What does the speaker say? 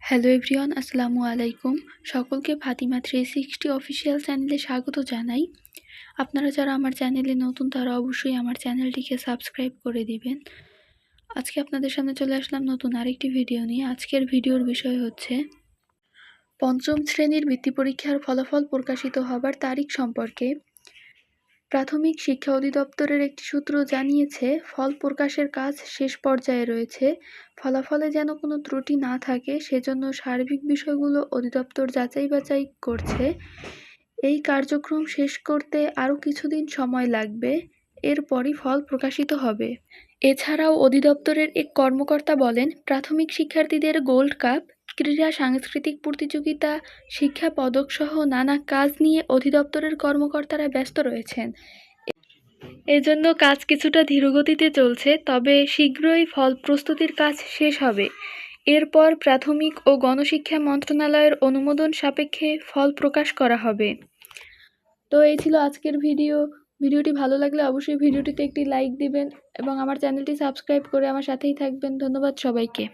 Hello everyone, আসসালামু আলাইকুম। সকলকে ফাতিমা 360 অফিসিয়াল চ্যানেলে স্বাগত জানাই। আপনারা যারা আমার চ্যানেলে নতুন তারা অবশ্যই আমার চ্যানেলটিকে সাবস্ক্রাইব করে দিবেন। আজকে আপনাদের সামনে চলে আসলাম নতুন আরেকটি ভিডিও নিয়ে। আজকের ভিডিওর বিষয় হচ্ছে পঞ্চম শ্রেণীর বৃত্তি পরীক্ষার ফলাফল প্রকাশিত হবার তারিখ সম্পর্কে। প্রাথমিক শিক্ষা অধিদপ্তরের একটি সূত্র জানিয়েছে, ফল প্রকাশের কাজ শেষ পর্যায়ে রয়েছে। ফলাফলে যেন কোনো ত্রুটি না থাকে সেজন্য সার্বিক বিষয়গুলো অধিদপ্তর যাচাই বাছাই করছে। এই কার্যক্রম শেষ করতে আরও কিছুদিন সময় লাগবে, এরপরই ফল প্রকাশিত হবে। এছাড়াও অধিদপ্তরের এক কর্মকর্তা বলেন, প্রাথমিক শিক্ষার্থীদের গোল্ড কাপ, ক্রীড়া সাংস্কৃতিক প্রতিযোগিতা, শিক্ষা পদকসহ নানা কাজ নিয়ে অধিদপ্তরের কর্মকর্তারা ব্যস্ত রয়েছেন। এজন্য কাজ কিছুটা ধীরগতিতে চলছে, তবে শীঘ্রই ফল প্রস্তুতির কাজ শেষ হবে। এরপর প্রাথমিক ও গণশিক্ষা মন্ত্রণালয়ের অনুমোদন সাপেক্ষে ফল প্রকাশ করা হবে। তো এই ছিল আজকের ভিডিওটি ভালো লাগলে অবশ্যই ভিডিওটিতে একটি লাইক দিবেন এবং আমার চ্যানেলটি সাবস্ক্রাইব করে আমার সাথেই থাকবেন। ধন্যবাদ সবাইকে।